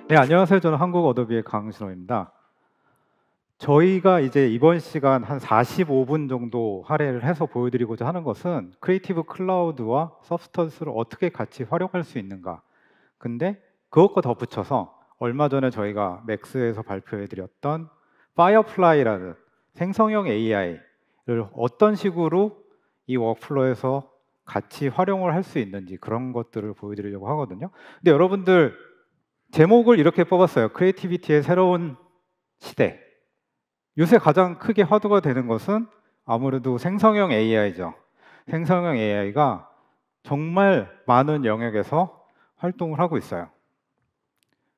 네, 안녕하세요. 저는 한국 어도비의 강신호입니다. 저희가 이제 이번 시간 한 45분 정도 할애를 해서 보여드리고자 하는 것은 크리에이티브 클라우드와 서브스턴스를 어떻게 같이 활용할 수 있는가. 근데 그것과 덧붙여서 얼마 전에 저희가 맥스에서 발표해드렸던 파이어플라이라는 생성형 AI를 어떤 식으로 이 워크플로우에서 같이 활용을 할 수 있는지 그런 것들을 보여드리려고 하거든요. 근데 여러분들 제목을 이렇게 뽑았어요. 크리에이티비티의 새로운 시대. 요새 가장 크게 화두가 되는 것은 아무래도 생성형 AI죠. 생성형 AI가 정말 많은 영역에서 활동을 하고 있어요.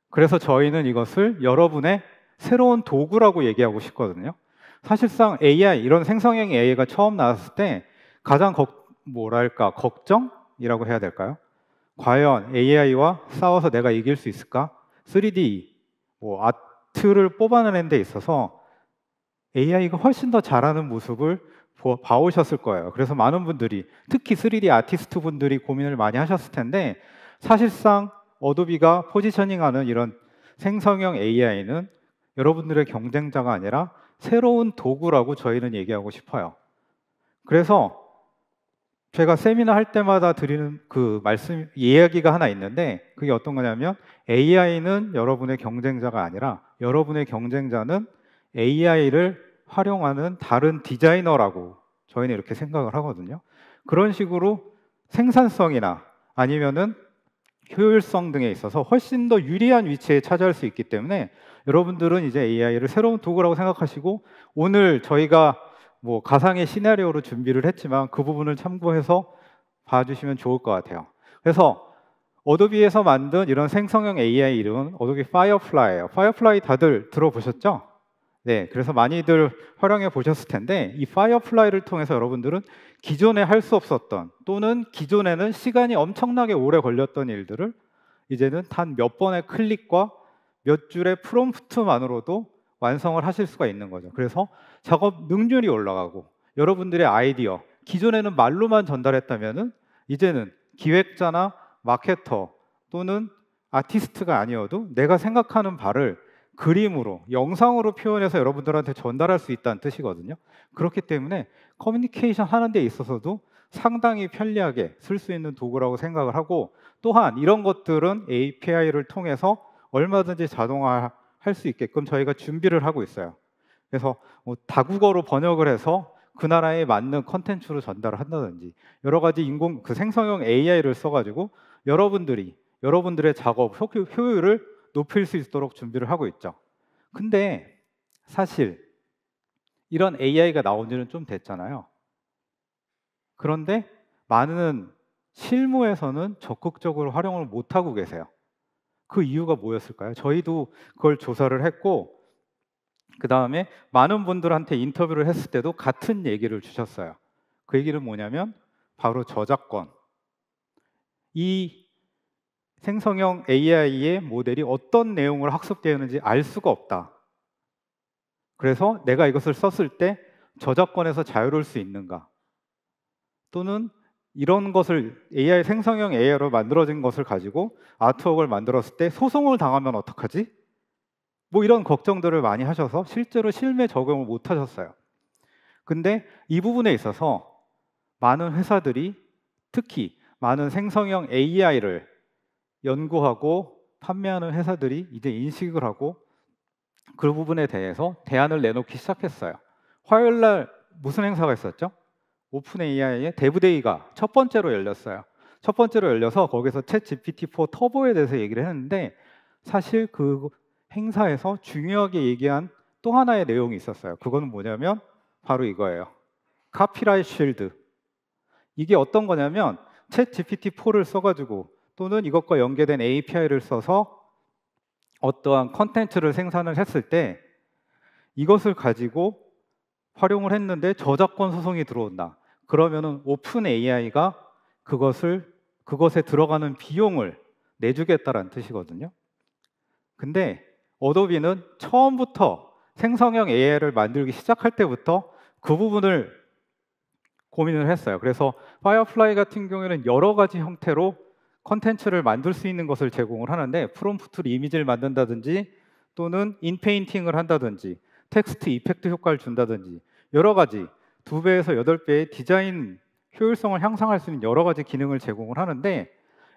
그래서 저희는 이것을 여러분의 새로운 도구라고 얘기하고 싶거든요. 사실상 AI, 이런 생성형 AI가 처음 나왔을 때 가장 걱정이라고 해야 될까요? 과연 AI와 싸워서 내가 이길 수 있을까? 3D, 아트를 뽑아내는 데 있어서 AI가 훨씬 더 잘하는 모습을 봐오셨을 거예요. 그래서 많은 분들이, 특히 3D 아티스트 분들이 고민을 많이 하셨을 텐데, 사실상 어도비가 포지셔닝하는 이런 생성형 AI는 여러분들의 경쟁자가 아니라 새로운 도구라고 저희는 얘기하고 싶어요. 그래서 제가 세미나 할 때마다 드리는 그 이야기가 하나 있는데, 그게 어떤 거냐면 AI는 여러분의 경쟁자가 아니라 여러분의 경쟁자는 AI를 활용하는 다른 디자이너라고 저희는 이렇게 생각을 하거든요. 그런 식으로 생산성이나 아니면은 효율성 등에 있어서 훨씬 더 유리한 위치에 차지할 수 있기 때문에 여러분들은 이제 AI를 새로운 도구라고 생각하시고, 오늘 저희가 가상의 시나리오로 준비를 했지만 그 부분을 참고해서 봐주시면 좋을 것 같아요. 그래서 어도비에서 만든 이런 생성형 AI 이름은 어도비 파이어플라이예요. 파이어플라이 다들 들어보셨죠? 네, 그래서 많이들 활용해 보셨을 텐데, 이 파이어플라이를 통해서 여러분들은 기존에 할 수 없었던, 또는 기존에는 시간이 엄청나게 오래 걸렸던 일들을 이제는 단 몇 번의 클릭과 몇 줄의 프롬프트만으로도 완성을 하실 수가 있는 거죠. 그래서 작업 능률이 올라가고, 여러분들의 아이디어, 기존에는 말로만 전달했다면은 이제는 기획자나 마케터 또는 아티스트가 아니어도 내가 생각하는 바를 그림으로, 영상으로 표현해서 여러분들한테 전달할 수 있다는 뜻이거든요. 그렇기 때문에 커뮤니케이션 하는 데 있어서도 상당히 편리하게 쓸 수 있는 도구라고 생각을 하고, 또한 이런 것들은 API를 통해서 얼마든지 자동화할 수 있게끔 저희가 준비를 하고 있어요. 그래서 다국어로 번역을 해서 그 나라에 맞는 컨텐츠로 전달을 한다든지, 여러 가지 생성형 AI를 써가지고 여러분들의 작업 효율을 높일 수 있도록 준비를 하고 있죠. 근데 사실 이런 AI가 나온 지는 좀 됐잖아요. 그런데 많은 실무에서는 적극적으로 활용을 못하고 계세요. 그 이유가 뭐였을까요? 저희도 그걸 조사를 했고, 그 다음에 많은 분들한테 인터뷰를 했을 때도 같은 얘기를 주셨어요. 그 얘기는 뭐냐면 바로 저작권. 이 생성형 AI의 모델이 어떤 내용을 학습되었는지 알 수가 없다. 그래서 내가 이것을 썼을 때 저작권에서 자유로울 수 있는가? 또는 이런 것을 생성형 AI로 만들어진 것을 가지고 아트웍을 만들었을 때 소송을 당하면 어떡하지? 이런 걱정들을 많이 하셔서 실제로 실내 적용을 못 하셨어요. 근데 이 부분에 있어서 많은 회사들이, 특히 많은 생성형 AI를 연구하고 판매하는 회사들이 이제 인식을 하고 그 부분에 대해서 대안을 내놓기 시작했어요. 화요일 날 무슨 행사가 있었죠? 오픈 AI의 데브데이가 첫 번째로 열렸어요. 첫 번째로 열려서 거기서 챗 GPT-4 터보에 대해서 얘기를 했는데, 사실 그 행사에서 중요하게 얘기한 또 하나의 내용이 있었어요. 그거는 뭐냐면 바로 이거예요. 카피라이트 쉴드. 이게 어떤 거냐면 챗 GPT-4를 써가지고 또는 이것과 연계된 API를 써서 어떠한 컨텐츠를 생산을 했을 때 이것을 가지고 활용을 했는데 저작권 소송이 들어온다. 그러면은 오픈 AI가 그것에 들어가는 비용을 내주겠다라는 뜻이거든요. 근데 어도비는 처음부터 생성형 AI를 만들기 시작할 때부터 그 부분을 고민을 했어요. 그래서 파이어플라이 같은 경우에는 여러 가지 형태로 컨텐츠를 만들 수 있는 것을 제공을 하는데 프롬프트로 이미지를 만든다든지 또는 인페인팅을 한다든지 텍스트 이펙트 효과를 준다든지 여러 가지 2배에서 8배의 디자인 효율성을 향상할 수 있는 여러 가지 기능을 제공을 하는데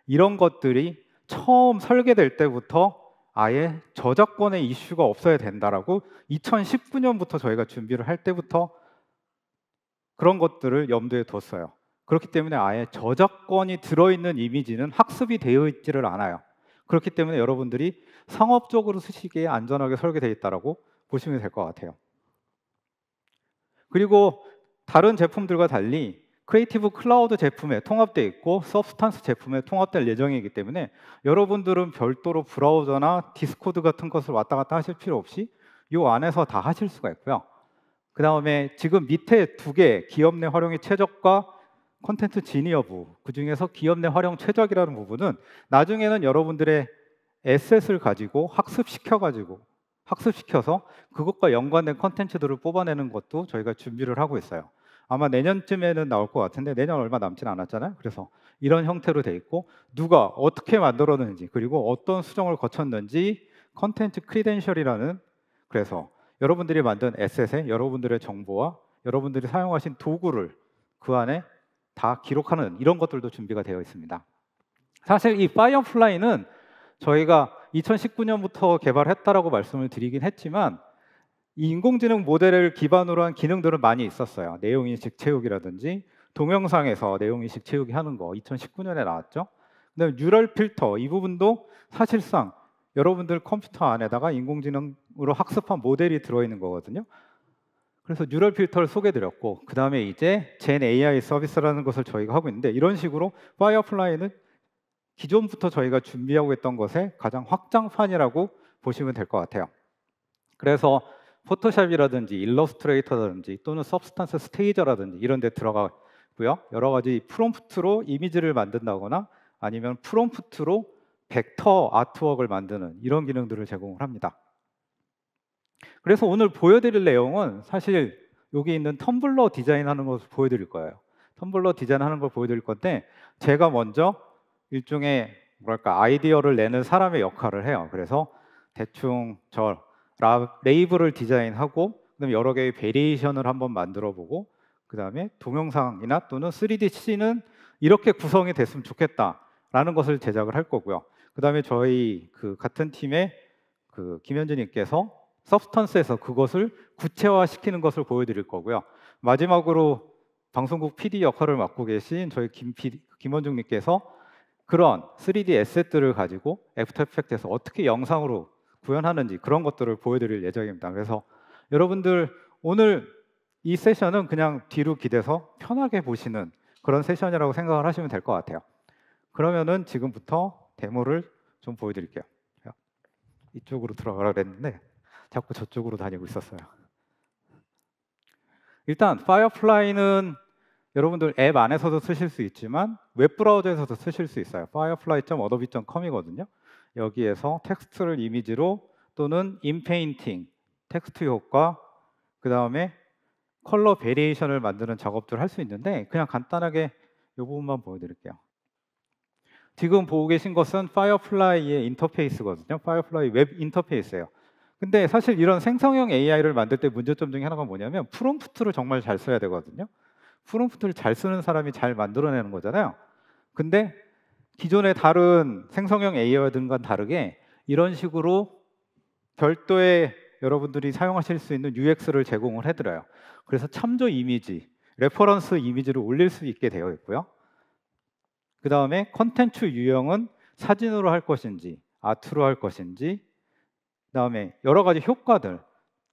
이런 것들이 처음 설계될 때부터 아예 저작권의 이슈가 없어야 된다라고 2019년부터 저희가 준비를 할 때부터 그런 것들을 염두에 뒀어요. 그렇기 때문에 아예 저작권이 들어있는 이미지는 학습이 되어 있지를 않아요. 그렇기 때문에 여러분들이 상업적으로 쓰시기에 안전하게 설계되어 있다고 보시면 될 것 같아요. 그리고 다른 제품들과 달리 크리에이티브 클라우드 제품에 통합되어 있고 서브스탄스 제품에 통합될 예정이기 때문에 여러분들은 별도로 브라우저나 디스코드 같은 것을 왔다 갔다 하실 필요 없이 이 안에서 다 하실 수가 있고요. 그 다음에 지금 밑에 2개 기업 내 활용의 최적과 콘텐츠 진위 여부, 그 중에서 기업 내 활용 최적이라는 부분은 나중에는 여러분들의 에셋을 가지고 학습시켜서 그것과 연관된 콘텐츠들을 뽑아내는 것도 저희가 준비를 하고 있어요. 아마 내년쯤에는 나올 것 같은데 내년 얼마 남진 않았잖아요. 그래서 이런 형태로 돼 있고 누가 어떻게 만들었는지 그리고 어떤 수정을 거쳤는지 콘텐츠 크리덴셜이라는 그래서 여러분들이 만든 에셋에 여러분들의 정보와 여러분들이 사용하신 도구를 그 안에 다 기록하는 이런 것들도 준비가 되어 있습니다. 사실 이 파이어플라이는 저희가 2019년부터 개발했다라고 말씀을 드리긴 했지만 이 인공지능 모델을 기반으로 한 기능들은 많이 있었어요. 내용인식 채우기라든지 동영상에서 내용인식 채우기 하는 거 2019년에 나왔죠. 그다음에 뉴럴 필터 이 부분도 사실상 여러분들 컴퓨터 안에다가 인공지능으로 학습한 모델이 들어있는 거거든요. 그래서 뉴럴 필터를 소개드렸고 그 다음에 이제 젠 AI 서비스라는 것을 저희가 하고 있는데 이런 식으로 파이어플라이는 기존부터 저희가 준비하고 있던 것의 가장 확장판이라고 보시면 될 것 같아요. 그래서 포토샵이라든지 일러스트레이터라든지 또는 서브스탄스 스테이저라든지 이런 데 들어가고요. 여러 가지 프롬프트로 이미지를 만든다거나 아니면 프롬프트로 벡터 아트웍을 만드는 이런 기능들을 제공을 합니다. 그래서 오늘 보여드릴 내용은 사실 여기 있는 텀블러 디자인하는 것을 보여드릴 거예요. 텀블러 디자인하는 걸 보여드릴 건데 제가 먼저 일종의 뭐랄까 아이디어를 내는 사람의 역할을 해요. 그래서 대충 저 레이블을 디자인하고 그다음에 여러 개의 베리에이션을 한번 만들어보고 그 다음에 동영상이나 또는 3D CG는 이렇게 구성이 됐으면 좋겠다라는 것을 제작을 할 거고요. 그 다음에 저희 그 같은 팀의 그 김현진님께서 서브스턴스에서 그것을 구체화시키는 것을 보여드릴 거고요. 마지막으로 방송국 PD 역할을 맡고 계신 저희 김원중님께서 그런 3D 에셋들을 가지고 애프터 이펙트에서 어떻게 영상으로 구현하는지 그런 것들을 보여드릴 예정입니다. 그래서 여러분들 오늘 이 세션은 그냥 뒤로 기대서 편하게 보시는 그런 세션이라고 생각을 하시면 될 것 같아요. 그러면은 지금부터 데모를 좀 보여드릴게요. 이쪽으로 들어가라 그랬는데 자꾸 저쪽으로 다니고 있었어요. 일단 파이어플라이는 여러분들 앱 안에서도 쓰실 수 있지만 웹브라우저에서도 쓰실 수 있어요. firefly.adobe.com이거든요. 여기에서 텍스트를 이미지로 또는 인페인팅, 텍스트 효과, 그 다음에 컬러 베리에이션을 만드는 작업들을 할 수 있는데 그냥 간단하게 이 부분만 보여드릴게요. 지금 보고 계신 것은 파이어플라이의 인터페이스거든요. 파이어플라이 웹 인터페이스예요. 근데 사실 이런 생성형 AI를 만들 때 문제점 중에 하나가 뭐냐면 프롬프트를 정말 잘 써야 되거든요. 프롬프트를 잘 쓰는 사람이 잘 만들어내는 거잖아요. 근데 기존의 다른 생성형 AI와 등과 다르게 이런 식으로 별도의 여러분들이 사용하실 수 있는 UX를 제공을 해드려요. 그래서 참조 이미지, 레퍼런스 이미지를 올릴 수 있게 되어 있고요. 그 다음에 컨텐츠 유형은 사진으로 할 것인지 아트로 할 것인지 그 다음에 여러 가지 효과들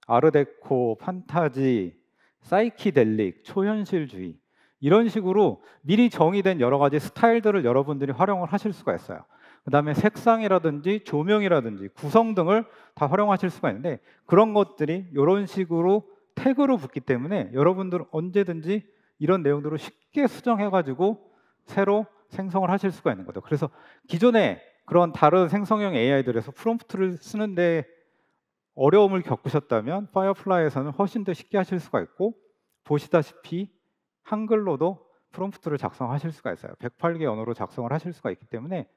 아르데코, 판타지, 사이키델릭, 초현실주의 이런 식으로 미리 정의된 여러 가지 스타일들을 여러분들이 활용을 하실 수가 있어요. 그 다음에 색상이라든지 조명이라든지 구성 등을 다 활용하실 수가 있는데 그런 것들이 이런 식으로 태그로 붙기 때문에 여러분들은 언제든지 이런 내용들을 쉽게 수정해가지고 새로 생성을 하실 수가 있는 거죠. 그래서 기존에 그런 다른 생성형 AI들에서 프롬프트를 쓰는데 어려움을 겪으셨다면 파이어플라이에서는 훨씬 더 쉽게 하실 수가 있고 보시다시피 한글로도 프롬프트를 작성하실 수가 있어요. 108개 언어로 작성을 하실 수가 있기 때문에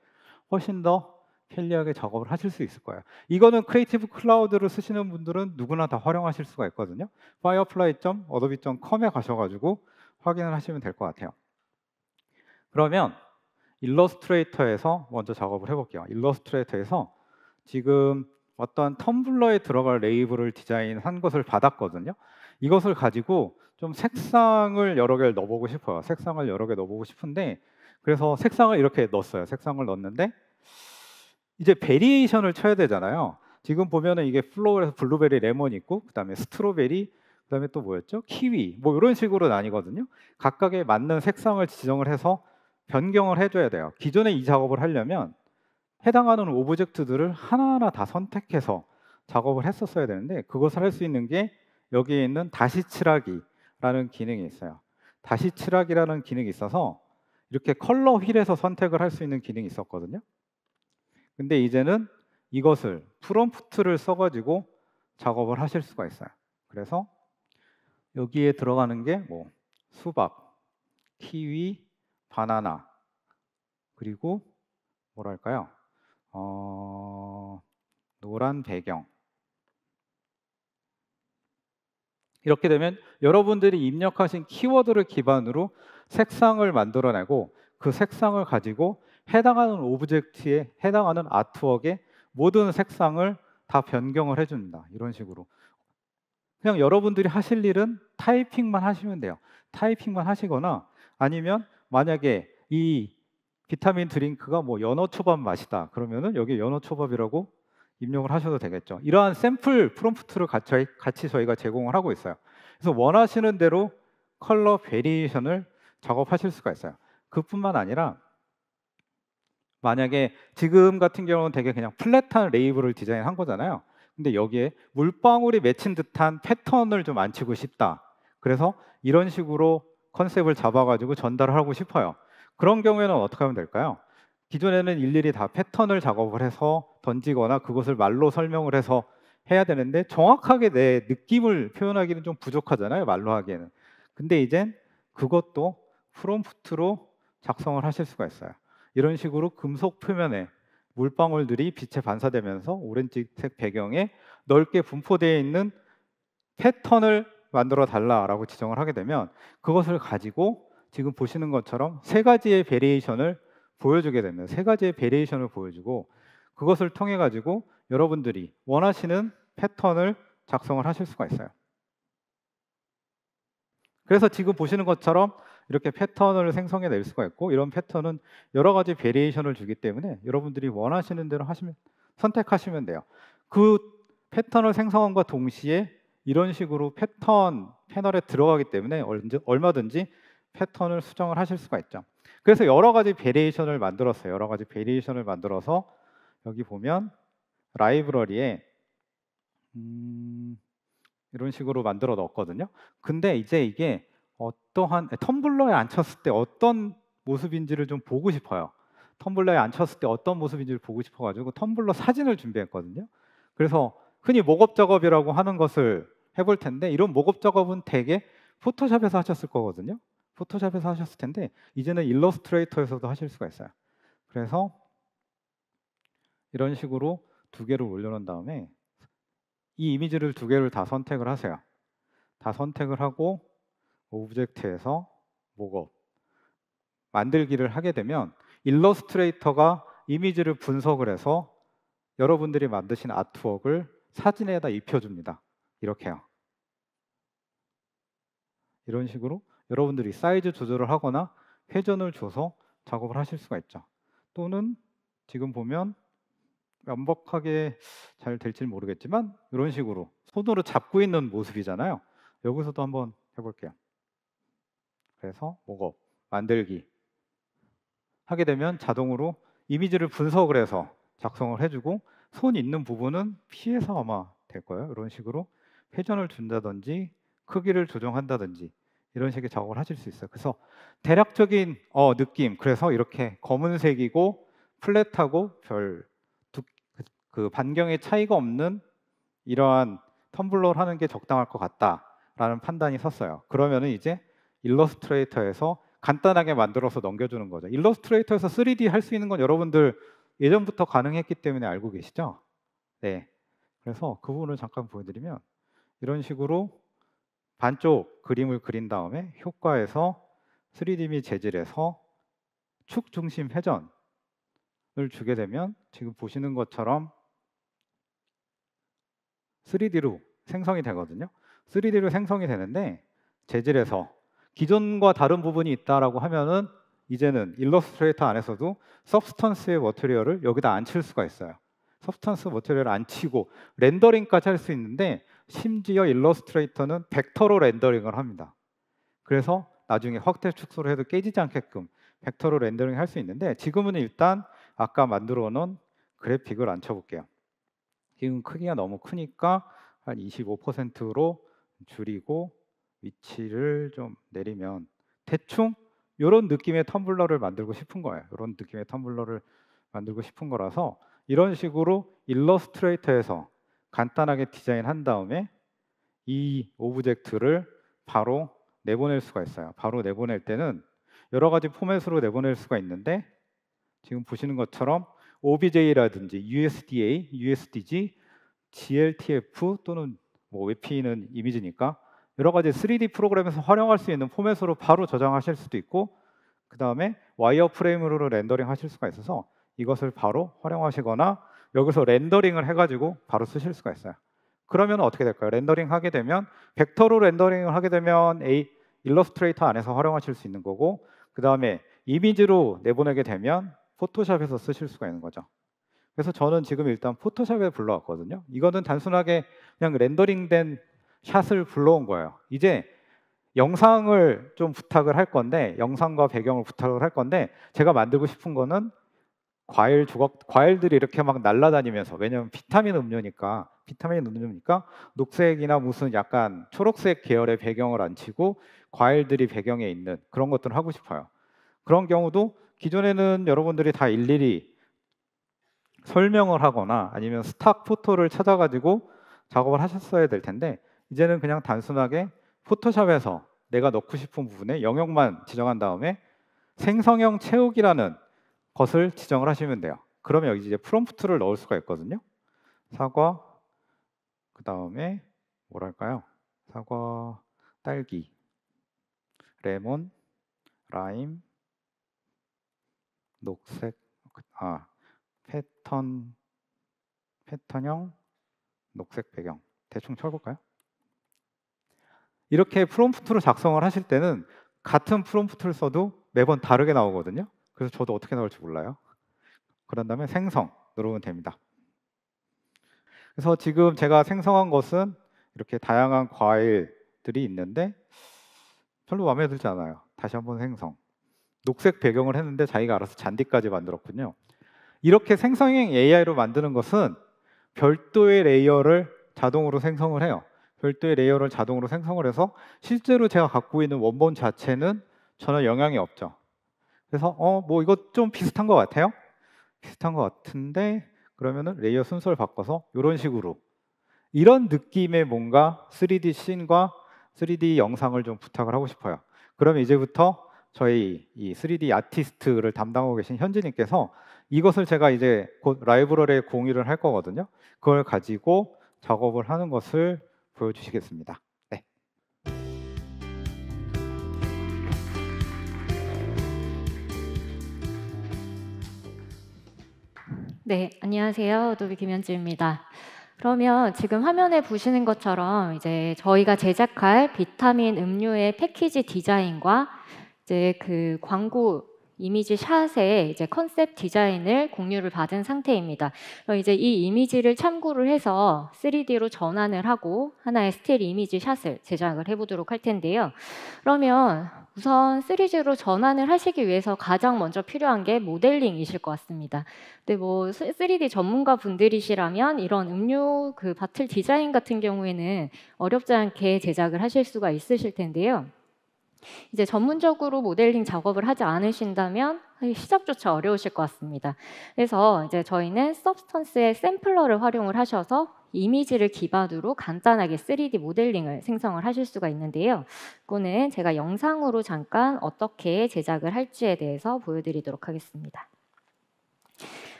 훨씬 더 편리하게 작업을 하실 수 있을 거예요. 이거는 크리에이티브 클라우드를 쓰시는 분들은 누구나 다 활용하실 수가 있거든요. firefly.adobe.com에 가셔가지고 확인을 하시면 될 것 같아요. 그러면 일러스트레이터에서 먼저 작업을 해볼게요. 일러스트레이터에서 지금 어떤 텀블러에 들어갈 레이블을 디자인한 것을 받았거든요. 이것을 가지고 좀 색상을 여러 개를 넣어보고 싶어요. 색상을 여러 개 넣어보고 싶은데 그래서 색상을 이렇게 넣었어요. 색상을 넣었는데 이제 베리에이션을 쳐야 되잖아요. 지금 보면은 이게 플로우에서 블루베리, 레몬 있고 그다음에 스트로베리, 그다음에 또 뭐였죠? 키위, 뭐 이런 식으로 나뉘거든요. 각각에 맞는 색상을 지정을 해서 변경을 해줘야 돼요. 기존에 이 작업을 하려면 해당하는 오브젝트들을 하나하나 다 선택해서 작업을 했었어야 되는데 그것을 할 수 있는 게 여기에 있는 다시 칠하기라는 기능이 있어요. 다시 칠하기라는 기능이 있어서 이렇게 컬러 휠에서 선택을 할 수 있는 기능이 있었거든요. 근데 이제는 이것을 프롬프트를 써가지고 작업을 하실 수가 있어요. 그래서 여기에 들어가는 게 뭐 수박, 키위, 바나나, 그리고 뭐랄까요? 노란 배경. 이렇게 되면 여러분들이 입력하신 키워드를 기반으로 색상을 만들어내고 그 색상을 가지고 해당하는 오브젝트에 해당하는 아트웍의 모든 색상을 다 변경을 해줍니다. 이런 식으로. 그냥 여러분들이 하실 일은 타이핑만 하시면 돼요. 타이핑만 하시거나 아니면 만약에 이 비타민 드링크가 뭐 연어 초밥 맛이다. 그러면은 여기 연어 초밥이라고 입력을 하셔도 되겠죠. 이러한 샘플 프롬프트를 같이 저희가 제공을 하고 있어요. 그래서 원하시는 대로 컬러 베리에이션을 작업하실 수가 있어요. 그뿐만 아니라 만약에 지금 같은 경우는 되게 그냥 플랫한 레이블을 디자인한 거잖아요. 근데 여기에 물방울이 맺힌 듯한 패턴을 좀 안치고 싶다. 그래서 이런 식으로 컨셉을 잡아가지고 전달을 하고 싶어요. 그런 경우에는 어떻게 하면 될까요? 기존에는 일일이 다 패턴을 작업을 해서 던지거나 그것을 말로 설명을 해서 해야 되는데 정확하게 내 느낌을 표현하기는 좀 부족하잖아요. 말로 하기에는. 근데 이젠 그것도 프롬프트로 작성을 하실 수가 있어요. 이런 식으로 금속 표면에 물방울들이 빛에 반사되면서 오렌지색 배경에 넓게 분포되어 있는 패턴을 만들어 달라라고 지정을 하게 되면 그것을 가지고 지금 보시는 것처럼 세 가지의 베리에이션을 보여주게 됩니다. 세 가지의 베리에이션을 보여주고 그것을 통해 가지고 여러분들이 원하시는 패턴을 작성을 하실 수가 있어요. 그래서 지금 보시는 것처럼 이렇게 패턴을 생성해 낼 수가 있고 이런 패턴은 여러 가지 베리에이션을 주기 때문에 여러분들이 원하시는 대로 선택하시면 돼요. 그 패턴을 생성함과 동시에 이런 식으로 패턴 패널에 들어가기 때문에 얼마든지 패턴을 수정을 하실 수가 있죠. 그래서 여러 가지 베리에이션을 만들었어요. 여러 가지 베리에이션을 만들어서 여기 보면 라이브러리에 이런 식으로 만들어 넣었거든요. 근데 이제 이게 어떠한 텀블러에 앉혔을 때 어떤 모습인지를 좀 보고 싶어요. 텀블러에 앉혔을 때 어떤 모습인지를 보고 싶어가지고 텀블러 사진을 준비했거든요. 그래서 흔히 목업 작업이라고 하는 것을 해볼 텐데 이런 목업 작업은 대개 포토샵에서 하셨을 거거든요. 포토샵에서 하셨을 텐데 이제는 일러스트레이터에서도 하실 수가 있어요. 그래서 이런 식으로 두 개를 올려놓은 다음에 이 이미지를 두 개를 다 선택을 하세요. 다 선택을 하고 오브젝트에서 목업 만들기를 하게 되면 일러스트레이터가 이미지를 분석을 해서 여러분들이 만드신 아트웍을 사진에다 입혀줍니다. 이렇게요. 이런 식으로 여러분들이 사이즈 조절을 하거나 회전을 줘서 작업을 하실 수가 있죠. 또는 지금 보면 완벽하게 잘 될지 모르겠지만 이런 식으로 손으로 잡고 있는 모습이잖아요. 여기서도 한번 해볼게요. 그래서 목업, 만들기 하게 되면 자동으로 이미지를 분석을 해서 작성을 해주고 손 있는 부분은 피해서 아마 될 거예요. 이런 식으로 회전을 준다든지 크기를 조정한다든지 이런 식의 작업을 하실 수 있어요. 그래서 대략적인 느낌, 그래서 이렇게 검은색이고 플랫하고 그 반경의 차이가 없는 이러한 텀블러를 하는 게 적당할 것 같다라는 판단이 섰어요. 그러면은 이제 일러스트레이터에서 간단하게 만들어서 넘겨주는 거죠. 일러스트레이터에서 3D 할 수 있는 건 여러분들 예전부터 가능했기 때문에 알고 계시죠? 네. 그래서 그 부분을 잠깐 보여드리면 이런 식으로 반쪽 그림을 그린 다음에 효과에서 3D 및 재질에서 축 중심 회전을 주게 되면 지금 보시는 것처럼 3D로 생성이 되거든요. 3D로 생성이 되는데 재질에서 기존과 다른 부분이 있다라고 하면은 이제는 일러스트레이터 안에서도 서브스턴스의 머티리얼을 여기다 안 칠 수가 있어요. 서브스턴스 머티리얼을 안 치고 렌더링까지 할 수 있는데 심지어 일러스트레이터는 벡터로 렌더링을 합니다. 그래서 나중에 확대 축소를 해도 깨지지 않게끔 벡터로 렌더링 할 수 있는데 지금은 일단 아까 만들어 놓은 그래픽을 안 쳐볼게요. 지금 크기가 너무 크니까 한 25%로 줄이고 위치를 좀 내리면 대충 이런 느낌의 텀블러를 만들고 싶은 거예요. 이런 느낌의 텀블러를 만들고 싶은 거라서 이런 식으로 일러스트레이터에서 간단하게 디자인한 다음에 이 오브젝트를 바로 내보낼 수가 있어요. 바로 내보낼 때는 여러 가지 포맷으로 내보낼 수가 있는데 지금 보시는 것처럼 OBJ라든지 USDA, USDG, GLTF 또는 뭐 WebP는 이미지니까 여러 가지 3D 프로그램에서 활용할 수 있는 포맷으로 바로 저장하실 수도 있고 그 다음에 와이어프레임으로 렌더링 하실 수가 있어서 이것을 바로 활용하시거나 여기서 렌더링을 해가지고 바로 쓰실 수가 있어요. 그러면 어떻게 될까요? 렌더링 하게 되면 벡터로 렌더링을 하게 되면 일러스트레이터 안에서 활용하실 수 있는 거고 그 다음에 이미지로 내보내게 되면 포토샵에서 쓰실 수가 있는 거죠. 그래서 저는 지금 일단 포토샵에 불러왔거든요. 이거는 단순하게 그냥 렌더링된 샷을 불러온 거예요. 이제 영상을 좀 부탁을 할 건데 영상과 배경을 부탁을 할 건데 제가 만들고 싶은 거는 과일들이 이렇게 막 날아다니면서 왜냐면 비타민 음료니까 녹색이나 무슨 약간 초록색 계열의 배경을 안 치고 과일들이 배경에 있는 그런 것들을 하고 싶어요. 그런 경우도 기존에는 여러분들이 다 일일이 설명을 하거나 아니면 스탁 포토를 찾아가지고 작업을 하셨어야 될 텐데 이제는 그냥 단순하게 포토샵에서 내가 넣고 싶은 부분에 영역만 지정한 다음에 생성형 채우기라는 것을 지정을 하시면 돼요. 그러면 여기 이제 프롬프트를 넣을 수가 있거든요. 사과, 그 다음에 뭐랄까요? 사과, 딸기, 레몬, 라임, 녹색, 패턴형, 녹색 배경. 대충 쳐볼까요? 이렇게 프롬프트로 작성을 하실 때는 같은 프롬프트를 써도 매번 다르게 나오거든요. 그래서 저도 어떻게 나올지 몰라요. 그런 다음에 생성 누르면 됩니다. 그래서 지금 제가 생성한 것은 이렇게 다양한 과일들이 있는데 별로 마음에 들지 않아요. 다시 한번 생성. 녹색 배경을 했는데 자기가 알아서 잔디까지 만들었군요. 이렇게 생성형 AI로 만드는 것은 별도의 레이어를 자동으로 생성을 해요. 별도의 레이어를 자동으로 생성을 해서 실제로 제가 갖고 있는 원본 자체는 전혀 영향이 없죠. 그래서 뭐 이거 좀 비슷한 것 같아요. 비슷한 것 같은데 그러면은 레이어 순서를 바꿔서 이런 식으로 이런 느낌의 뭔가 3D 씬과 3D 영상을 좀 부탁을 하고 싶어요. 그러면 이제부터 저희 이 3D 아티스트를 담당하고 계신 현진님께서 이것을 제가 이제 곧 라이브러리에 공유를 할 거거든요. 그걸 가지고 작업을 하는 것을 보여주시겠습니다. 네. 네, 안녕하세요. 어도비 김현지입니다. 그러면 지금 화면에 보시는 것처럼 이제 저희가 제작할 비타민 음료의 패키지 디자인과 이제 그 광고 이미지 샷의 이제 컨셉 디자인을 공유를 받은 상태입니다. 그럼 이제 이 이미지를 참고를 해서 3D로 전환을 하고 하나의 스틸 이미지 샷을 제작을 해보도록 할 텐데요. 그러면 우선 3D로 전환을 하시기 위해서 가장 먼저 필요한 게 모델링이실 것 같습니다. 근데 뭐 3D 전문가 분들이시라면 이런 음료 그 바틀 디자인 같은 경우에는 어렵지 않게 제작을 하실 수가 있으실 텐데요. 이제 전문적으로 모델링 작업을 하지 않으신다면 시작조차 어려우실 것 같습니다. 그래서 이제 저희는 서브스턴스의 샘플러를 활용을 하셔서 이미지를 기반으로 간단하게 3D 모델링을 생성을 하실 수가 있는데요. 그거는 제가 영상으로 잠깐 어떻게 제작을 할지에 대해서 보여드리도록 하겠습니다.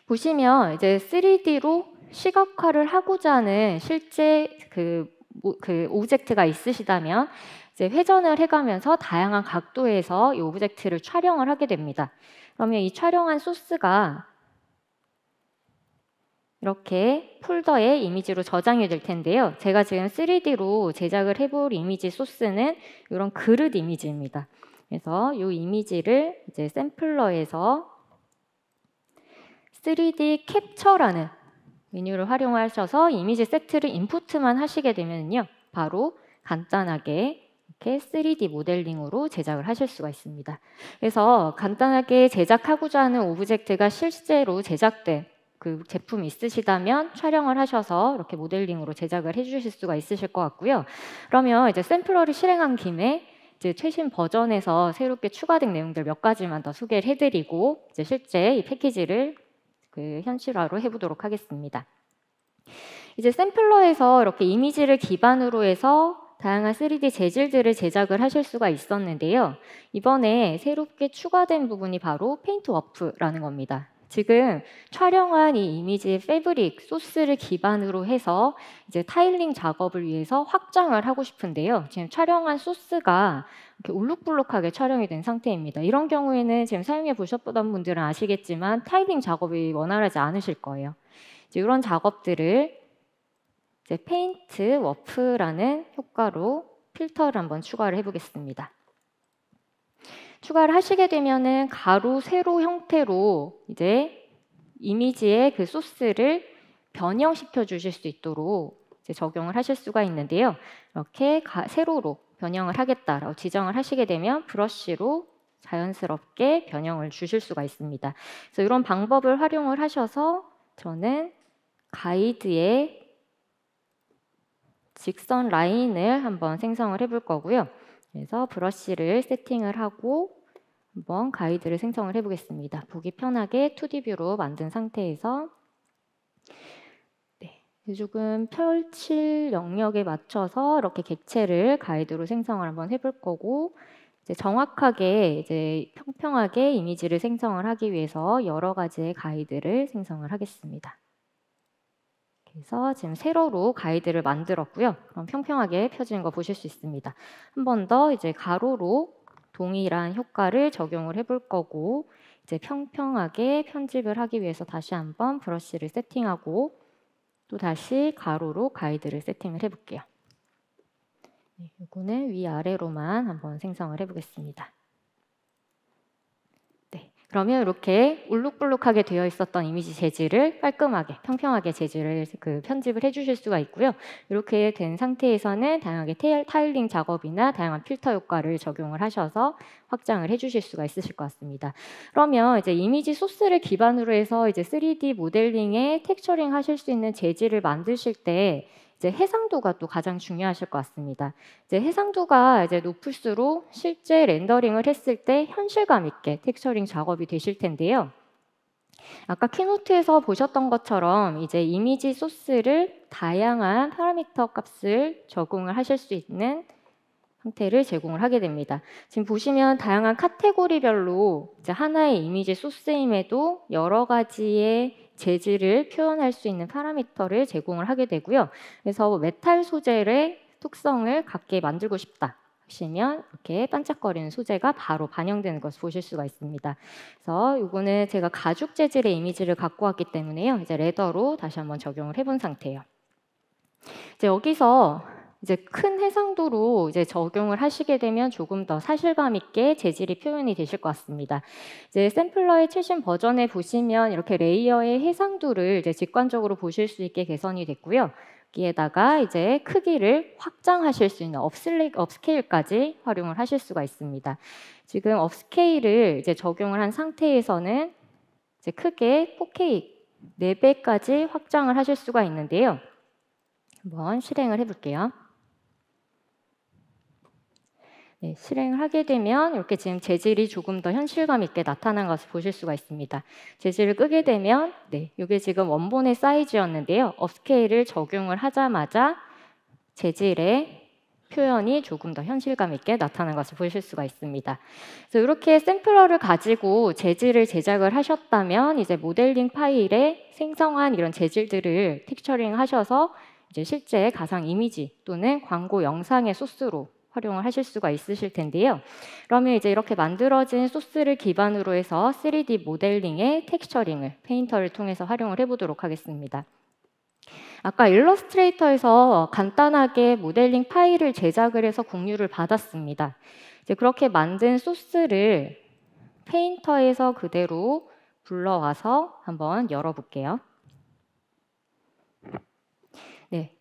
보시면 이제 3D로 시각화를 하고자 하는 실제 그 오브젝트가 있으시다면 이제 회전을 해가면서 다양한 각도에서 이 오브젝트를 촬영을 하게 됩니다. 그러면 이 촬영한 소스가 이렇게 폴더에 이미지로 저장이 될 텐데요. 제가 지금 3D로 제작을 해볼 이미지 소스는 이런 그릇 이미지입니다. 그래서 이 이미지를 이제 샘플러에서 3D 캡처라는 메뉴를 활용하셔서 이미지 세트를 인풋만 하시게 되면요, 바로 간단하게 이렇게 3D 모델링으로 제작을 하실 수가 있습니다. 그래서 간단하게 제작하고자 하는 오브젝트가 실제로 제작된 그 제품이 있으시다면 촬영을 하셔서 이렇게 모델링으로 제작을 해주실 수가 있으실 것 같고요. 그러면 이제 샘플러를 실행한 김에 이제 최신 버전에서 새롭게 추가된 내용들 몇 가지만 더 소개를 해드리고 이제 실제 이 패키지를 현실화로 해보도록 하겠습니다. 이제 샘플러에서 이렇게 이미지를 기반으로 해서 다양한 3D 재질들을 제작을 하실 수가 있었는데요. 이번에 새롭게 추가된 부분이 바로 페인트 워프라는 겁니다. 지금 촬영한 이 이미지의 패브릭, 소스를 기반으로 해서 이제 타일링 작업을 위해서 확장을 하고 싶은데요. 지금 촬영한 소스가 이렇게 울룩불룩하게 촬영이 된 상태입니다. 이런 경우에는 지금 사용해 보셨던 분들은 아시겠지만 타일링 작업이 원활하지 않으실 거예요. 이제 이런 작업들을 이제 페인트 워프라는 효과로 필터를 한번 추가를 해보겠습니다. 추가를 하시게 되면은 가로, 세로 형태로 이제 이미지의 그 소스를 변형시켜 주실 수 있도록 이제 적용을 하실 수가 있는데요. 이렇게 세로로 변형을 하겠다라고 지정을 하시게 되면 브러쉬로 자연스럽게 변형을 주실 수가 있습니다. 그래서 이런 방법을 활용을 하셔서 저는 가이드에 직선 라인을 한번 생성을 해볼 거고요. 그래서 브러쉬를 세팅을 하고 한번 가이드를 생성을 해보겠습니다. 보기 편하게 2D 뷰로 만든 상태에서 조금 펼칠 영역에 맞춰서 이렇게 객체를 가이드로 생성을 한번 해볼 거고, 이제 정확하게 이제 평평하게 이미지를 생성을 하기 위해서 여러 가지의 가이드를 생성을 하겠습니다. 그래서 지금 세로로 가이드를 만들었고요. 그럼 평평하게 펴지는 거 보실 수 있습니다. 한 번 더 이제 가로로 동일한 효과를 적용을 해볼 거고, 이제 평평하게 편집을 하기 위해서 다시 한번 브러쉬를 세팅하고 또 다시 가로로 가이드를 세팅을 해볼게요. 이거는 위아래로만 한번 생성을 해보겠습니다. 그러면 이렇게 울룩불룩하게 되어 있었던 이미지 재질을 깔끔하게, 평평하게 재질을 편집을 해주실 수가 있고요. 이렇게 된 상태에서는 다양하게 타일링 작업이나 다양한 필터 효과를 적용을 하셔서 확장을 해주실 수가 있으실 것 같습니다. 그러면 이제 이미지 소스를 기반으로 해서 이제 3D 모델링에 텍스처링 하실 수 있는 재질을 만드실 때 이제 해상도가 또 가장 중요하실 것 같습니다. 이제 해상도가 이제 높을수록 실제 렌더링을 했을 때 현실감 있게 텍스처링 작업이 되실 텐데요. 아까 키노트에서 보셨던 것처럼 이제 이미지 소스를 다양한 파라미터 값을 적용을 하실 수 있는 형태를 제공을 하게 됩니다. 지금 보시면 다양한 카테고리별로 이제 하나의 이미지 소스임에도 여러 가지의 재질을 표현할 수 있는 파라미터를 제공을 하게 되고요. 그래서 메탈 소재의 특성을 갖게 만들고 싶다 하시면 이렇게 반짝거리는 소재가 바로 반영되는 것을 보실 수가 있습니다. 그래서 이거는 제가 가죽 재질의 이미지를 갖고 왔기 때문에요. 이제 레더로 다시 한번 적용을 해본 상태예요. 이제 여기서 이제 큰 해상도로 이제 적용을 하시게 되면 조금 더 사실감 있게 재질이 표현이 되실 것 같습니다. 이제 샘플러의 최신 버전에 보시면 이렇게 레이어의 해상도를 이제 직관적으로 보실 수 있게 개선이 됐고요. 여기에다가 이제 크기를 확장하실 수 있는 업스케일까지 활용을 하실 수가 있습니다. 지금 업스케일을 이제 적용을 한 상태에서는 이제 크게 4K 4배까지 확장을 하실 수가 있는데요. 한번 실행을 해볼게요. 네, 실행을 하게 되면 이렇게 지금 재질이 조금 더 현실감 있게 나타난 것을 보실 수가 있습니다. 재질을 끄게 되면 이게 지금 원본의 사이즈였는데요. 업스케일을 적용을 하자마자 재질의 표현이 조금 더 현실감 있게 나타난 것을 보실 수가 있습니다. 그래서 이렇게 샘플러를 가지고 재질을 제작을 하셨다면 이제 모델링 파일에 생성한 이런 재질들을 텍스처링 하셔서 이제 실제 가상 이미지 또는 광고 영상의 소스로 활용을 하실 수가 있으실 텐데요. 그러면 이제 이렇게 만들어진 소스를 기반으로 해서 3D 모델링의 텍스처링을 페인터를 통해서 활용을 해보도록 하겠습니다. 아까 일러스트레이터에서 간단하게 모델링 파일을 제작을 해서 공유를 받았습니다. 이제 그렇게 만든 소스를 페인터에서 그대로 불러와서 한번 열어볼게요. 네,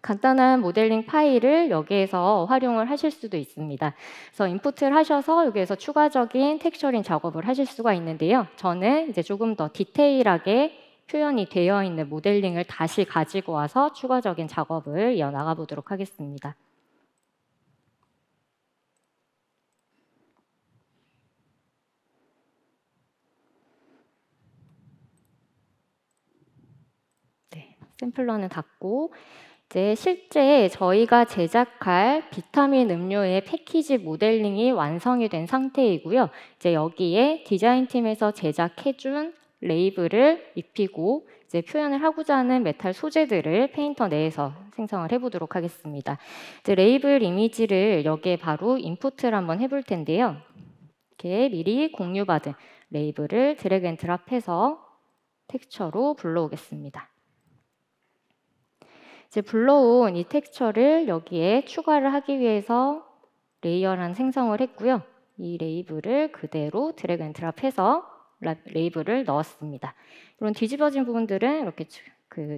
간단한 모델링 파일을 여기에서 활용을 하실 수도 있습니다. 그래서 인풋을 하셔서 여기에서 추가적인 텍스처링 작업을 하실 수가 있는데요. 저는 이제 조금 더 디테일하게 표현이 되어 있는 모델링을 다시 가지고 와서 추가적인 작업을 이어나가 보도록 하겠습니다. 네, 샘플러는 닫고 이제 실제 저희가 제작할 비타민 음료의 패키지 모델링이 완성이 된 상태이고요. 이제 여기에 디자인팀에서 제작해준 레이블을 입히고 이제 표현을 하고자 하는 메탈 소재들을 페인터 내에서 생성을 해보도록 하겠습니다. 이제 레이블 이미지를 여기에 바로 인풋을 한번 해볼 텐데요. 이렇게 미리 공유받은 레이블을 드래그 앤 드랍해서 텍스처로 불러오겠습니다. 이제 불러온 이 텍스처를 여기에 추가를 하기 위해서 레이어라는 생성을 했고요. 이 레이블을 그대로 드래그 앤 드랍해서 레이블을 넣었습니다. 이런 뒤집어진 부분들은 이렇게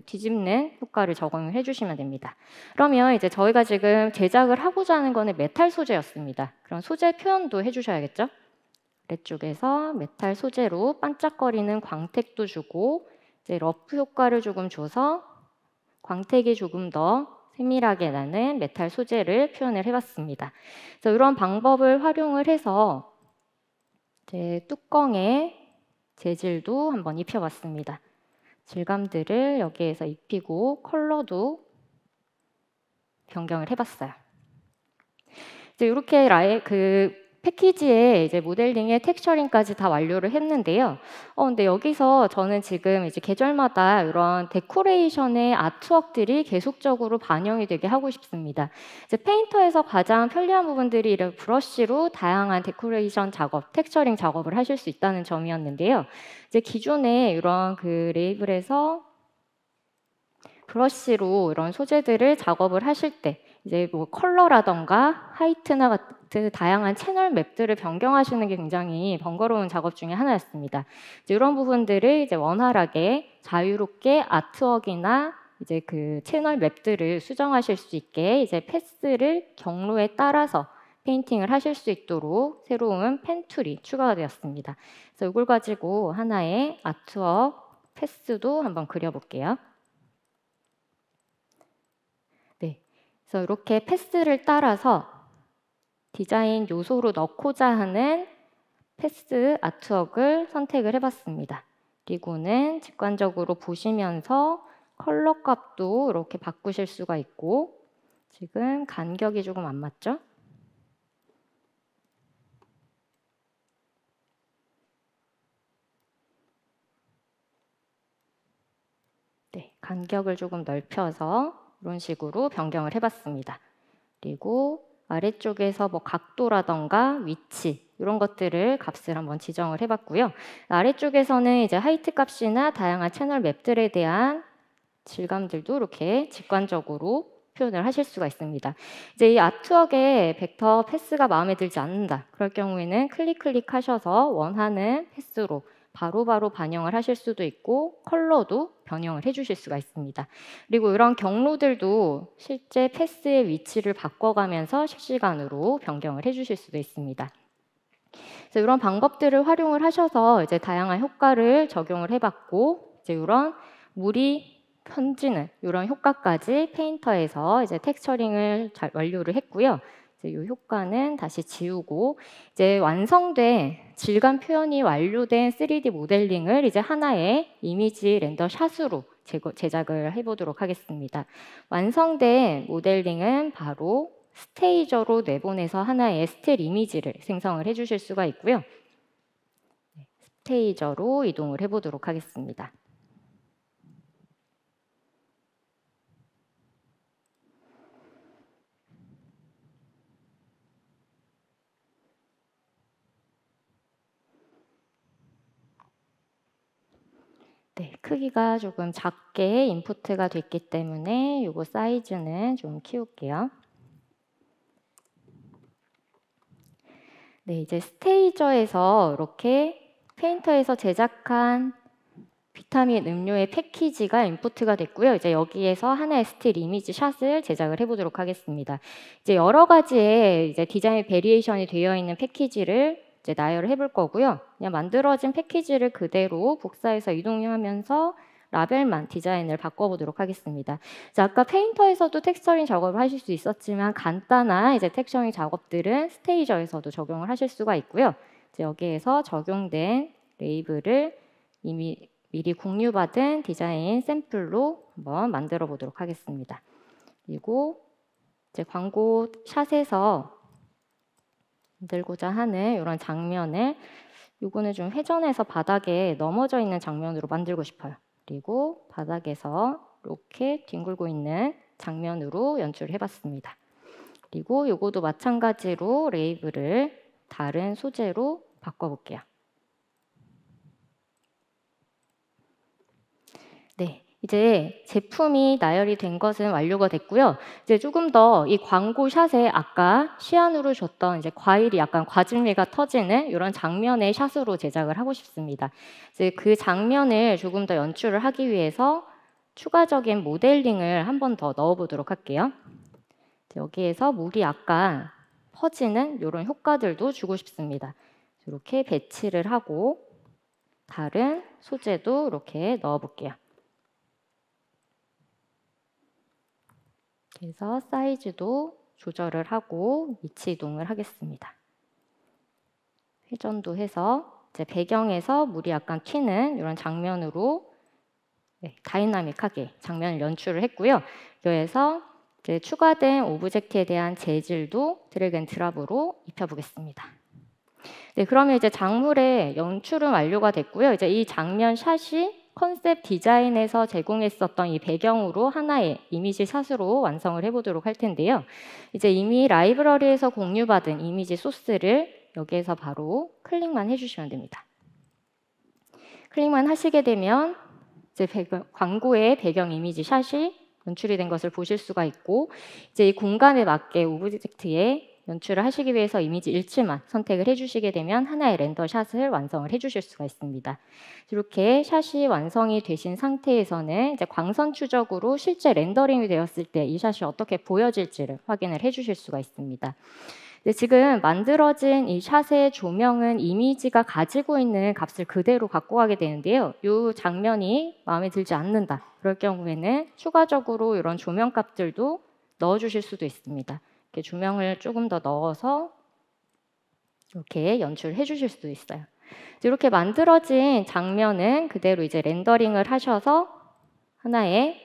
뒤집는 효과를 적용을 해주시면 됩니다. 그러면 이제 저희가 지금 제작을 하고자 하는 거는 메탈 소재였습니다. 그럼 소재 표현도 해주셔야겠죠? 아래쪽에서 메탈 소재로 반짝거리는 광택도 주고 이제 러프 효과를 조금 줘서 광택이 조금 더 세밀하게 나는 메탈 소재를 표현을 해봤습니다. 그래서 이런 방법을 활용을 해서 이제 뚜껑에 재질도 한번 입혀봤습니다. 질감들을 여기에서 입히고 컬러도 변경을 해봤어요. 이제 이렇게 패키지에 이제 모델링의 텍스처링까지 다 완료를 했는데요. 근데 여기서 저는 지금 이제 계절마다 이런 데코레이션의 아트웍들이 계속적으로 반영이 되게 하고 싶습니다. 이제 페인터에서 가장 편리한 부분들이 이런 브러쉬로 다양한 데코레이션 작업, 텍스처링 작업을 하실 수 있다는 점이었는데요. 이제 기존에 이런 레이블에서 브러쉬로 이런 소재들을 작업을 하실 때 이제 뭐 컬러라던가 하이트나 같은 다양한 채널 맵들을 변경하시는 게 굉장히 번거로운 작업 중에 하나였습니다. 이제 이런 부분들을 이제 원활하게 자유롭게 아트웍이나 이제 채널 맵들을 수정하실 수 있게 이제 패스를 경로에 따라서 페인팅을 하실 수 있도록 새로운 펜 툴이 추가가 되었습니다. 그래서 이걸 가지고 하나의 아트웍 패스도 한번 그려볼게요. 그래서 이렇게 패스를 따라서 디자인 요소로 넣고자 하는 패스 아트웍을 선택을 해봤습니다. 그리고는 직관적으로 보시면서 컬러 값도 이렇게 바꾸실 수가 있고 지금 간격이 조금 안 맞죠? 네, 간격을 조금 넓혀서 이런 식으로 변경을 해봤습니다. 그리고 아래쪽에서 뭐 각도라던가 위치 이런 것들을 값을 한번 지정을 해봤고요. 아래쪽에서는 이제 하이트 값이나 다양한 채널 맵들에 대한 질감들도 이렇게 직관적으로 표현을 하실 수가 있습니다. 이제 이 아트웍의 벡터 패스가 마음에 들지 않는다. 그럴 경우에는 클릭하셔서 원하는 패스로 바로바로 반영을 하실 수도 있고 컬러도 변형을 해주실 수가 있습니다. 그리고 이런 경로들도 실제 패스의 위치를 바꿔가면서 실시간으로 변경을 해주실 수도 있습니다. 그래서 이런 방법들을 활용을 하셔서 이제 다양한 효과를 적용을 해봤고 이제 이런 물이 편지는 이런 효과까지 페인터에서 이제 텍스처링을 잘 완료를 했고요. 이제 이 효과는 다시 지우고 이제 완성된 질감 표현이 완료된 3D 모델링을 이제 하나의 이미지 렌더 샷으로 제작을 해보도록 하겠습니다. 완성된 모델링은 바로 스테이저로 내보내서 하나의 스틸 이미지를 생성을 해주실 수가 있고요. 스테이저로 이동을 해보도록 하겠습니다. 네, 크기가 조금 작게 인풋가 됐기 때문에 이거 사이즈는 좀 키울게요. 네, 이제 스테이저에서 이렇게 페인터에서 제작한 비타민 음료의 패키지가 인풋가 됐고요. 이제 여기에서 하나의 스틸 이미지 샷을 제작을 해보도록 하겠습니다. 이제 여러 가지의 이제 디자인 베리에이션이 되어 있는 패키지를 이제 나열을 해볼 거고요. 그냥 만들어진 패키지를 그대로 복사해서 이동하면서 라벨만 디자인을 바꿔보도록 하겠습니다. 자, 아까 페인터에서도 텍스처링 작업을 하실 수 있었지만 간단한 이제 텍스처링 작업들은 스테이저에서도 적용을 하실 수가 있고요. 이제 여기에서 적용된 레이블을 이미 미리 공유받은 디자인 샘플로 한번 만들어 보도록 하겠습니다. 그리고 이제 광고 샷에서 만들고자 하는 이런 장면을 요거는 좀 회전해서 바닥에 넘어져 있는 장면으로 만들고 싶어요. 그리고 바닥에서 이렇게 뒹굴고 있는 장면으로 연출을 해봤습니다. 그리고 요거도 마찬가지로 레이블을 다른 소재로 바꿔볼게요. 네, 이제 제품이 나열이 된 것은 완료가 됐고요. 이제 조금 더 이 광고 샷에 아까 시안으로 줬던 이제 과일이 약간 과즙미가 터지는 이런 장면의 샷으로 제작을 하고 싶습니다. 이제 그 장면을 조금 더 연출을 하기 위해서 추가적인 모델링을 한 번 더 넣어보도록 할게요. 여기에서 물이 약간 퍼지는 이런 효과들도 주고 싶습니다. 이렇게 배치를 하고 다른 소재도 이렇게 넣어볼게요. 그래서 사이즈도 조절을 하고 위치 이동을 하겠습니다. 회전도 해서 이제 배경에서 물이 약간 튀는 이런 장면으로 다이나믹하게 장면을 연출을 했고요. 여기에서 이제 추가된 오브젝트에 대한 재질도 드래그 앤 드랍으로 입혀보겠습니다. 네, 그러면 이제 작물의 연출은 완료가 됐고요. 이제 이 장면 샷이 컨셉 디자인에서 제공했었던 이 배경으로 하나의 이미지 샷으로 완성을 해보도록 할 텐데요. 이제 이미 라이브러리에서 공유받은 이미지 소스를 여기에서 바로 클릭만 해주시면 됩니다. 클릭만 하시게 되면 이제 광고의 배경 이미지 샷이 연출이 된 것을 보실 수가 있고, 이제 이 공간에 맞게 오브젝트에 연출을 하시기 위해서 이미지 일치만 선택을 해주시게 되면 하나의 렌더 샷을 완성을 해주실 수가 있습니다. 이렇게 샷이 완성이 되신 상태에서는 이제 광선 추적으로 실제 렌더링이 되었을 때 이 샷이 어떻게 보여질지를 확인을 해주실 수가 있습니다. 네, 지금 만들어진 이 샷의 조명은 이미지가 가지고 있는 값을 그대로 갖고 가게 되는데요. 이 장면이 마음에 들지 않는다. 그럴 경우에는 추가적으로 이런 조명 값들도 넣어주실 수도 있습니다. 이렇게 조명을 조금 더 넣어서 이렇게 연출해 주실 수도 있어요. 이렇게 만들어진 장면은 그대로 이제 렌더링을 하셔서 하나의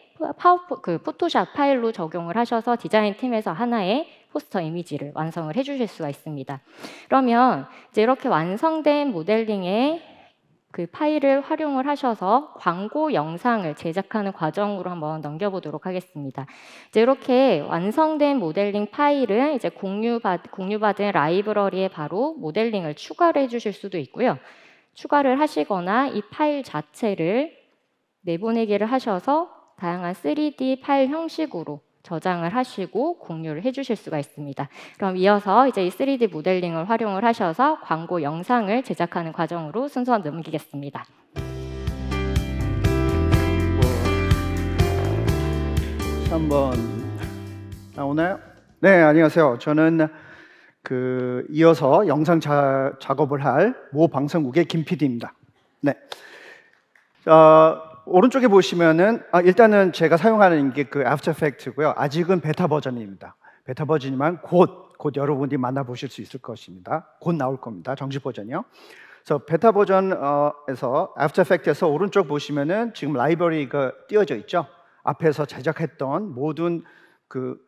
포토샵 파일로 적용을 하셔서 디자인 팀에서 하나의 포스터 이미지를 완성을 해주실 수가 있습니다. 그러면 이제 이렇게 완성된 모델링의 그 파일을 활용을 하셔서 광고 영상을 제작하는 과정으로 한번 넘겨보도록 하겠습니다. 이제 이렇게 완성된 모델링 파일은 이제 공유받은 라이브러리에 바로 모델링을 추가를 해주실 수도 있고요. 추가를 하시거나 이 파일 자체를 내보내기를 하셔서 다양한 3D 파일 형식으로 저장을 하시고 공유를 해주실 수가 있습니다. 그럼 이어서 이제 이 3D 모델링을 활용을 하셔서 광고 영상을 제작하는 과정으로 순서 넘기겠습니다. 한번 나오나요? 네, 안녕하세요. 저는 이어서 영상 작업을 할 모 방송국의 김 PD입니다. 네. 오른쪽에 보시면은 일단은 제가 사용하는 게 그 애프터 이펙트고요. 아직은 베타 버전입니다. 베타 버전이지만 곧 곧 여러분이 만나보실 수 있을 것입니다. 곧 나올 겁니다. 정식 버전이요. 그래서 베타 버전에서 애프터 이펙트에서 오른쪽 보시면은 지금 라이브러리가 띄어져 있죠. 앞에서 제작했던 모든 그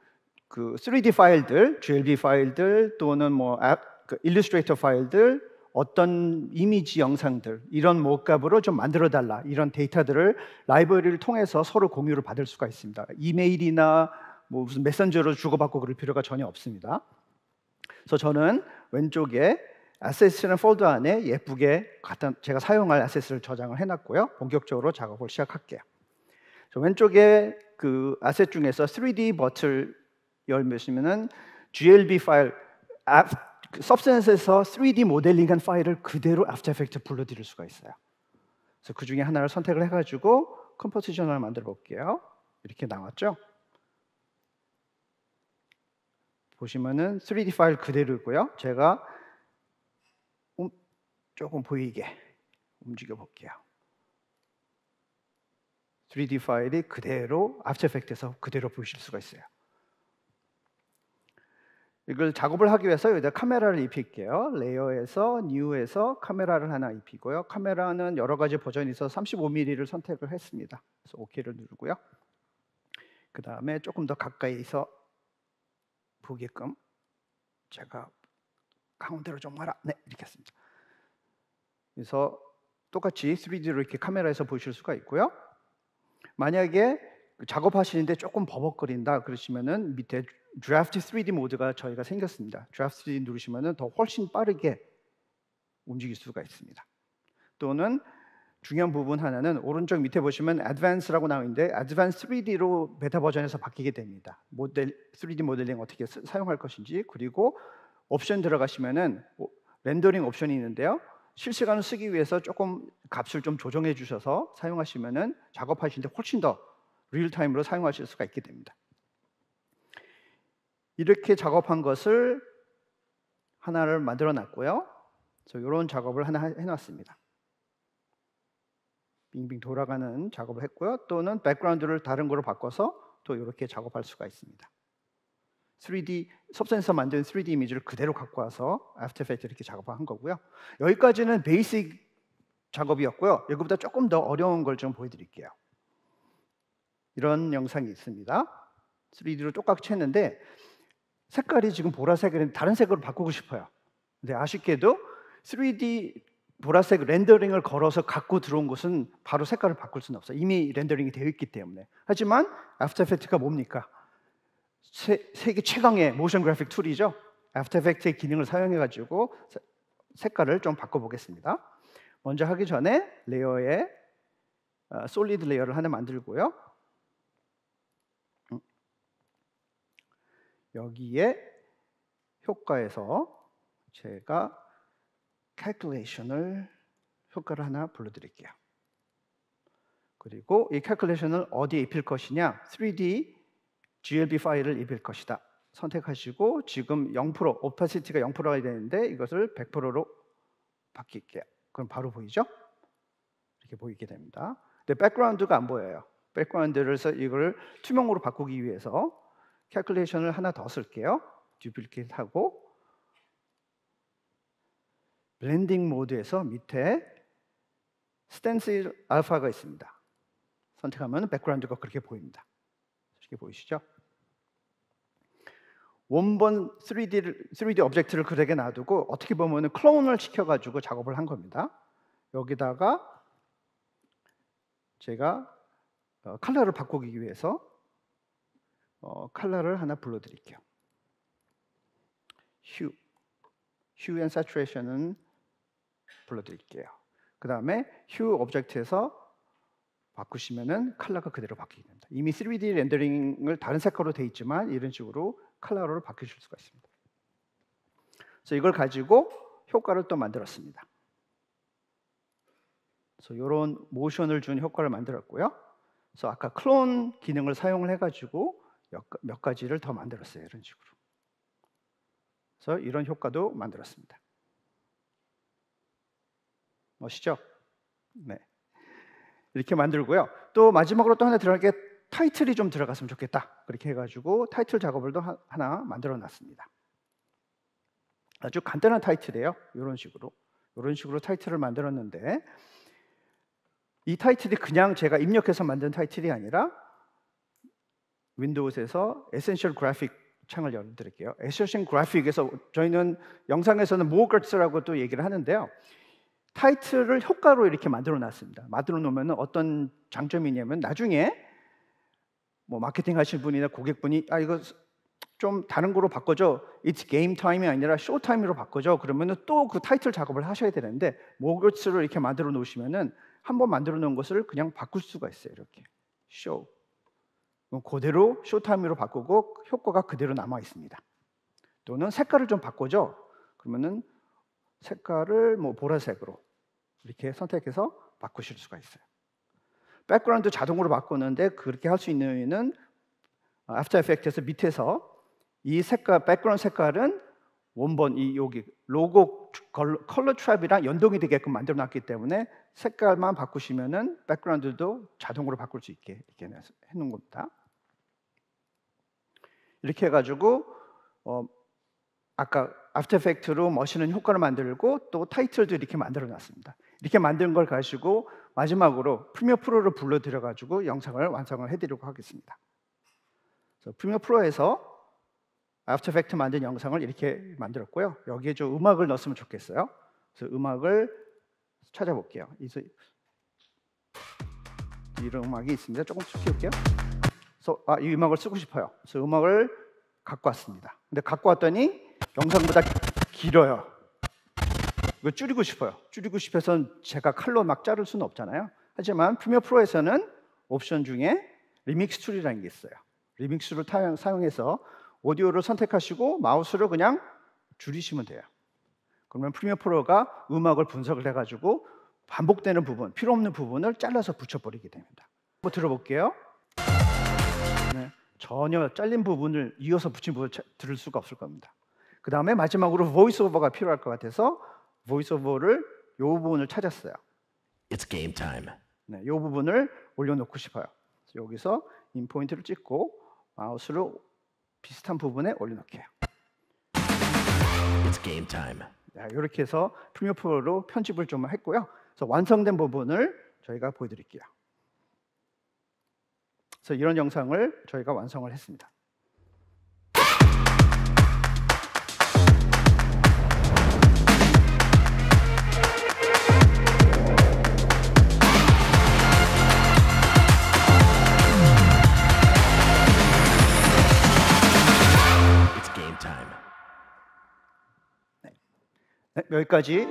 3D 파일들, GLB 파일들 또는 뭐 일러스트레이터 파일들, 어떤 이미지 영상들 이런 모캅으로 좀 만들어 달라, 이런 데이터들을 라이브러리를 통해서 서로 공유를 받을 수가 있습니다. 이메일이나 뭐 무슨 메신저로 주고받고 그럴 필요가 전혀 없습니다. 그래서 저는 왼쪽에 애셋이라는 폴더 안에 예쁘게 제가 사용할 애셋을 저장을 해놨고요. 본격적으로 작업을 시작할게요. 왼쪽에 그 애셋 중에서 3D 버튼 열면은 GLB 파일, 서브스턴스에서 3D 모델링한 파일을 그대로 애프터 이펙트 불러드릴 수가 있어요. 그래서 그 중에 하나를 선택을 해가지고 컴포지션을 만들어 볼게요. 이렇게 나왔죠? 보시면은 3D 파일 그대로고요. 제가 조금 보이게 움직여 볼게요. 3D 파일이 그대로 애프터 이펙트에서 그대로 보실 수가 있어요. 이걸 작업을 하기 위해서 여기다 카메라를 입힐게요. 레이어에서 뉴에서 카메라를 하나 입히고요. 카메라는 여러 가지 버전이 있어서 35mm를 선택을 했습니다. 그래서 OK를 누르고요. 그 다음에 조금 더 가까이서 보게끔 제가 가운데로 좀 와라. 네, 이렇게 했습니다. 그래서 똑같이 3D로 이렇게 카메라에서 보실 수가 있고요. 만약에 작업하시는데 조금 버벅거린다 그러시면은 밑에 드래프트 3D 모드가 저희가 생겼습니다. 드래프트 3D 누르시면은 더 훨씬 빠르게 움직일 수가 있습니다. 또는 중요한 부분 하나는 오른쪽 밑에 보시면 Advanced라고 나와 있는데 Advanced 3D로 베타 버전에서 바뀌게 됩니다. 3D 모델링 어떻게 사용할 것인지, 그리고 옵션 들어가시면은 렌더링 옵션이 있는데요. 실시간을 쓰기 위해서 조금 값을 좀 조정해 주셔서 사용하시면은 작업하시는데 훨씬 더 리얼타임으로 사용하실 수가 있게 됩니다. 이렇게 작업한 것을 하나를 만들어 놨고요. 그래서 이런 작업을 하나 해놨습니다. 빙빙 돌아가는 작업을 했고요. 또는 백그라운드를 다른 거로 바꿔서 또 이렇게 작업할 수가 있습니다. 3D 서브스턴스에서 만든 3D 이미지를 그대로 갖고 와서 애프터 이펙트 이렇게 작업을 한 거고요. 여기까지는 베이직 작업이었고요. 여기보다 조금 더 어려운 걸 좀 보여드릴게요. 이런 영상이 있습니다. 3D로 똑같이 했는데 색깔이 지금 보라색을 다른 색으로 바꾸고 싶어요. 근데 아쉽게도 3D 보라색 렌더링을 걸어서 갖고 들어온 것은 바로 색깔을 바꿀 수는 없어요. 이미 렌더링이 되어 있기 때문에. 하지만 애프터 이펙트가 뭡니까? 세계 최강의 모션 그래픽 툴이죠. 애프터 이펙트의 기능을 사용해 가지고 색깔을 좀 바꿔보겠습니다. 먼저 하기 전에 레이어에 솔리드 레이어를 하나 만들고요. 여기에 효과에서 제가 calculation을 효과를 하나 불러드릴게요. 그리고 이 calculation을 어디에 입힐 것이냐? 3D GLB 파일을 입힐 것이다. 선택하시고 지금 0%, opacity가 0%가 되는데 이것을 100%로 바뀔게요. 그럼 바로 보이죠? 이렇게 보이게 됩니다. 근데 백그라운드가 안 보여요. 백그라운드를 이걸 투명으로 바꾸기 위해서 calculation을 하나 더 쓸게요. 듀플리케이트 하고 블렌딩 모드에서 밑에 스텐실 알파가 있습니다. 선택하면 백그라운드가 그렇게 보입니다. 이렇게 보이시죠? 원본 3D 오브젝트를 그대로 놔두고 어떻게 보면 클론을 시켜가지고 작업을 한 겁니다. 여기다가 제가 컬러를 바꾸기 위해서 컬러를 하나 불러드릴게요. Hue and Saturation은 불러드릴게요. 그 다음에 Hue 오브젝트에서 바꾸시면은 컬러가 그대로 바뀌게 됩니다. 이미 3D 렌더링을 다른 색깔로 돼 있지만 이런 식으로 컬러를 바꾸실 수가 있습니다. 그래서 이걸 가지고 효과를 또 만들었습니다. 그래서 이런 모션을 준 효과를 만들었고요. 그래서 아까 클론 기능을 사용을 해가지고 몇 가지를 더 만들었어요. 이런 식으로. 그래서 이런 효과도 만들었습니다. 멋있죠? 네. 이렇게 만들고요. 또 마지막으로 또 하나 들어갈 게 타이틀이 좀 들어갔으면 좋겠다. 그렇게 해가지고 타이틀 작업을 또 하나 만들어 놨습니다. 아주 간단한 타이틀이에요. 이런 식으로 타이틀을 만들었는데 이 타이틀이 그냥 제가 입력해서 만든 타이틀이 아니라 윈도우에서 에센셜 그래픽 창을 열어드릴게요. 에센셜 그래픽에서 저희는 영상에서는 모거츠라고 또 얘기를 하는데요. 타이틀을 효과로 이렇게 만들어 놨습니다. 만들어 놓으면 어떤 장점이 있냐면 나중에 뭐 마케팅 하실 분이나 고객분이 이거 좀 다른 거로 바꿔줘. It's game time이 아니라 show time으로 바꿔줘. 그러면은 또 그 타이틀 작업을 하셔야 되는데 모거츠를 이렇게 만들어 놓으시면은 한번 만들어 놓은 것을 그냥 바꿀 수가 있어요. 이렇게 show. 그대로 show time으로 바꾸고 효과가 그대로 남아 있습니다. 또는 색깔을 좀 바꿔줘. 그러면은 색깔을 뭐 보라색으로 이렇게 선택해서 바꾸실 수가 있어요. 백그라운드 자동으로 바꾸는데 그렇게 할 수 있는 이유는 애프터 이펙트에서 밑에서 이 색깔, 백그라운드 색깔은 원본 여기 로고 컬러 트랩이랑 연동이 되게끔 만들어 놨기 때문에 색깔만 바꾸시면은 백그라운드도 자동으로 바꿀 수 있게 이렇게 해 놓은 겁니다. 이렇게 해가지고 아까 애프터 이펙트로 멋있는 효과를 만들고 또 타이틀도 이렇게 만들어 놨습니다. 이렇게 만든 걸 가지고 마지막으로 프리미어 프로를 불러들여 가지고 영상을 완성을 해드리려고 하겠습니다. 그래서 프리미어 프로에서 애프터 이펙트 만든 영상을 이렇게 만들었고요. 여기에 좀 음악을 넣었으면 좋겠어요. 그래서 음악을 찾아볼게요. 이런 음악이 있습니다. 조금 키울게요. 그래서 이 음악을 쓰고 싶어요. 그래서 음악을 갖고 왔습니다. 근데 갖고 왔더니 영상보다 길어요. 이거 줄이고 싶어요. 줄이고 싶어서 제가 칼로 막 자를 수는 없잖아요. 하지만 프리미어 프로에서는 옵션 중에 리믹스 툴이라는 게 있어요. 리믹스를 사용해서 오디오를 선택하시고 마우스를 그냥 줄이시면 돼요. 그러면 프리미어 프로가 음악을 분석을 해가지고 반복되는 부분, 필요 없는 부분을 잘라서 붙여버리게 됩니다. 한번 들어볼게요. 네, 전혀 잘린 부분을 이어서 붙인 부분을 들을 수가 없을 겁니다. 그 다음에 마지막으로 보이스 오버가 필요할 것 같아서 보이스 오버를 이 부분을 찾았어요. It's game time. 네, 이 부분을 올려놓고 싶어요. 그래서 여기서 인포인트를 찍고 마우스를 비슷한 부분에 올려놓게요. It's game time. 네, 이렇게 해서 프리미어 프로로 편집을 좀 했고요. 그래서 완성된 부분을 저희가 보여드릴게요. 그래서 이런 영상을 저희가 완성을 했습니다. It's game time. 네, 여기까지